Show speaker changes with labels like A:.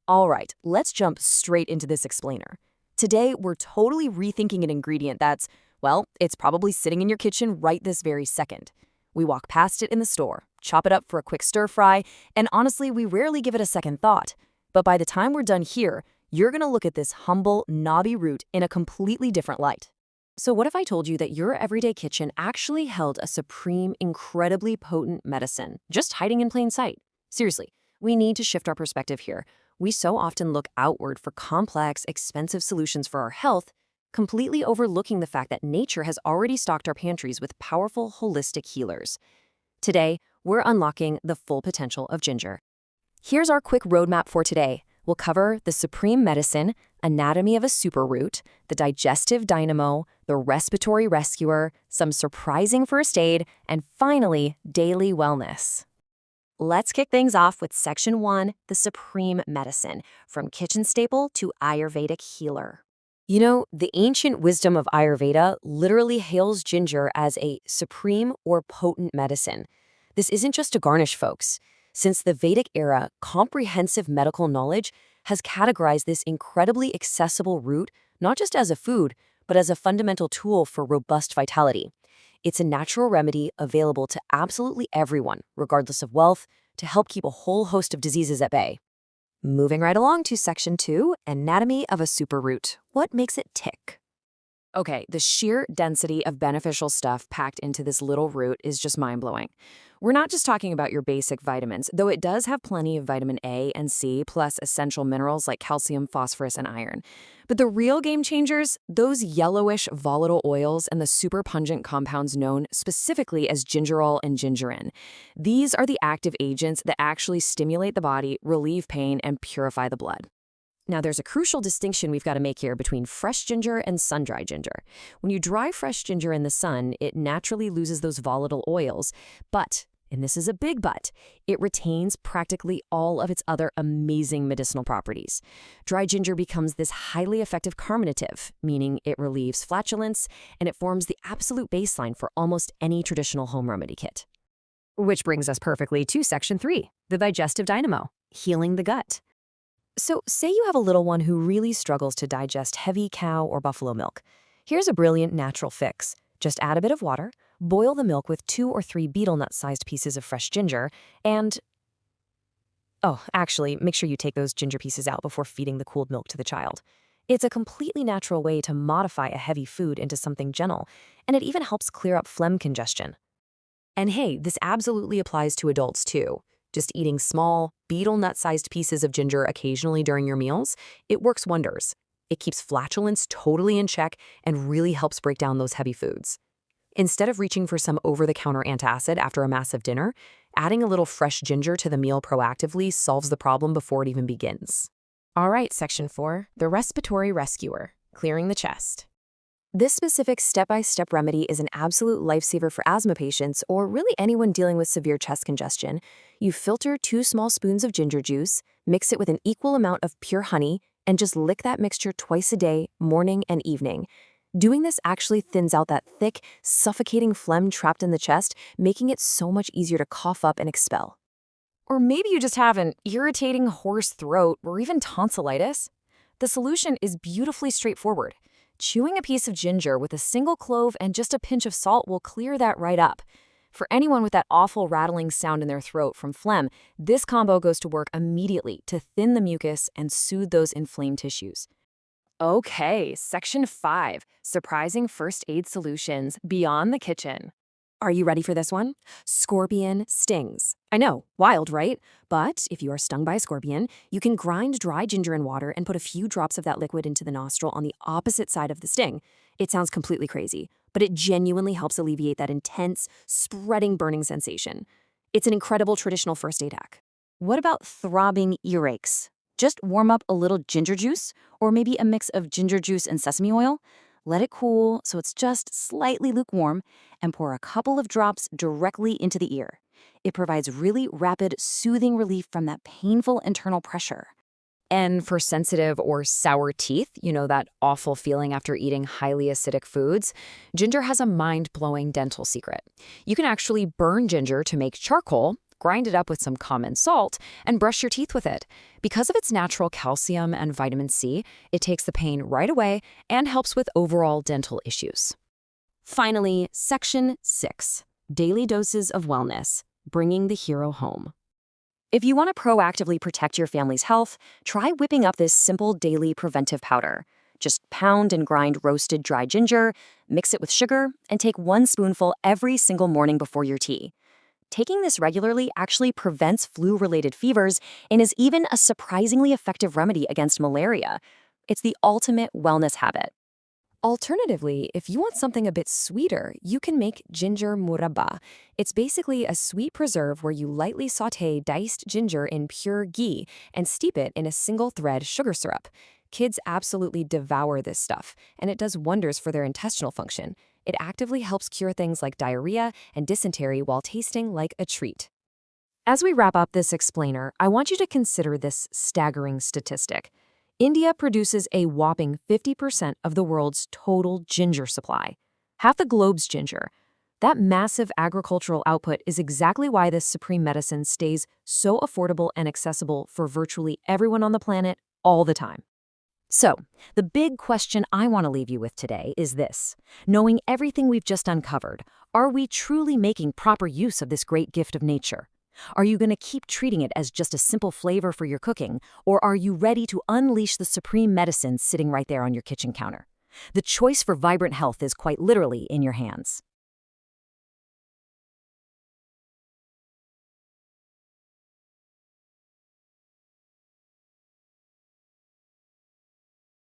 A: All right, let's jump straight into this explainer. Today, we're totally rethinking an ingredient that's, well, it's probably sitting in your kitchen right this very second. We walk past it in the store, chop it up for a quick stir fry, and honestly, we rarely give it a second thought. But by the time we're done here, you're gonna look at this humble, knobby root in a completely different light. So what if I told you that your everyday kitchen actually held a supreme, incredibly potent medicine, just hiding in plain sight? Seriously, we need to shift our perspective here. We so often look outward for complex, expensive solutions for our health, completely overlooking the fact that nature has already stocked our pantries with powerful, holistic healers. Today, we're unlocking the full potential of ginger. Here's our quick roadmap for today. We'll cover the supreme medicine, anatomy of a superroot, the digestive dynamo, the respiratory rescuer, some surprising first aid, and finally, daily wellness. Let's kick things off with Section 1, the supreme medicine, from kitchen staple to Ayurvedic healer. You know, the ancient wisdom of Ayurveda literally hails ginger as a supreme or potent medicine. This isn't just a garnish, folks. Since the Vedic era, comprehensive medical knowledge has categorized this incredibly accessible root not just as a food, but as a fundamental tool for robust vitality. It's a natural remedy available to absolutely everyone, regardless of wealth, to help keep a whole host of diseases at bay. Moving right along to Section 2, anatomy of a superroot. What makes it tick? Okay, the sheer density of beneficial stuff packed into this little root is just mind-blowing. We're not just talking about your basic vitamins, though it does have plenty of vitamin A and C, plus essential minerals like calcium, phosphorus, and iron. But the real game changers, those yellowish volatile oils and the super pungent compounds known specifically as gingerol and gingerin. These are the active agents that actually stimulate the body, relieve pain, and purify the blood. Now, there's a crucial distinction we've got to make here between fresh ginger and sun-dried ginger. When you dry fresh ginger in the sun, it naturally loses those volatile oils, but, and this is a big but, it retains practically all of its other amazing medicinal properties. Dry ginger becomes this highly effective carminative, meaning it relieves flatulence, and it forms the absolute baseline for almost any traditional home remedy kit. Which brings us perfectly to Section 3, the digestive dynamo, healing the gut. So, say you have a little one who really struggles to digest heavy cow or buffalo milk. Here's a brilliant natural fix. Just add a bit of water, boil the milk with 2 or 3 betel nut-sized pieces of fresh ginger, and... Oh, actually, make sure you take those ginger pieces out before feeding the cooled milk to the child. It's a completely natural way to modify a heavy food into something gentle, and it even helps clear up phlegm congestion. And hey, this absolutely applies to adults too. Just eating small, betel nut-sized pieces of ginger occasionally during your meals, it works wonders. It keeps flatulence totally in check and really helps break down those heavy foods. Instead of reaching for some over-the-counter antacid after a massive dinner, adding a little fresh ginger to the meal proactively solves the problem before it even begins. All right, Section 4, the respiratory rescuer, clearing the chest. This specific step-by-step remedy is an absolute lifesaver for asthma patients or really anyone dealing with severe chest congestion. You filter 2 small spoons of ginger juice, mix it with an equal amount of pure honey, and just lick that mixture twice a day, morning and evening. Doing this actually thins out that thick, suffocating phlegm trapped in the chest, making it so much easier to cough up and expel. Or maybe you just have an irritating hoarse throat or even tonsillitis. The solution is beautifully straightforward. Chewing a piece of ginger with a single clove and just a pinch of salt will clear that right up. For anyone with that awful rattling sound in their throat from phlegm, this combo goes to work immediately to thin the mucus and soothe those inflamed tissues. Okay, Section 5, surprising first aid solutions beyond the kitchen. Are you ready for this one? Scorpion stings. I know, wild, right? But if you are stung by a scorpion, you can grind dry ginger in water and put a few drops of that liquid into the nostril on the opposite side of the sting. It sounds completely crazy, but it genuinely helps alleviate that intense, spreading burning sensation. It's an incredible traditional first aid hack. What about throbbing earaches? Just warm up a little ginger juice, or maybe a mix of ginger juice and sesame oil. Let it cool so it's just slightly lukewarm, and pour a couple of drops directly into the ear. It provides really rapid, soothing relief from that painful internal pressure. And for sensitive or sour teeth, you know, that awful feeling after eating highly acidic foods, ginger has a mind-blowing dental secret. You can actually burn ginger to make charcoal, grind it up with some common salt, and brush your teeth with it. Because of its natural calcium and vitamin C, it takes the pain right away and helps with overall dental issues. Finally, Section 6, Daily Doses of Wellness, Bringing the Hero Home. If you want to proactively protect your family's health, try whipping up this simple daily preventive powder. Just pound and grind roasted dry ginger, mix it with sugar, and take 1 spoonful every single morning before your tea. Taking this regularly actually prevents flu-related fevers and is even a surprisingly effective remedy against malaria. It's the ultimate wellness habit. Alternatively, if you want something a bit sweeter, you can make ginger murabba. It's basically a sweet preserve where you lightly sauté diced ginger in pure ghee and steep it in a single-thread sugar syrup. Kids absolutely devour this stuff, and it does wonders for their intestinal function. It actively helps cure things like diarrhea and dysentery while tasting like a treat. As we wrap up this explainer, I want you to consider this staggering statistic. India produces a whopping 50% of the world's total ginger supply, half the globe's ginger. That massive agricultural output is exactly why this supreme medicine stays so affordable and accessible for virtually everyone on the planet all the time. So, the big question I want to leave you with today is this. Knowing everything we've just uncovered, are we truly making proper use of this great gift of nature? Are you going to keep treating it as just a simple flavor for your cooking, or are you ready to unleash the supreme medicine sitting right there on your kitchen counter? The choice for vibrant health is quite literally in your hands.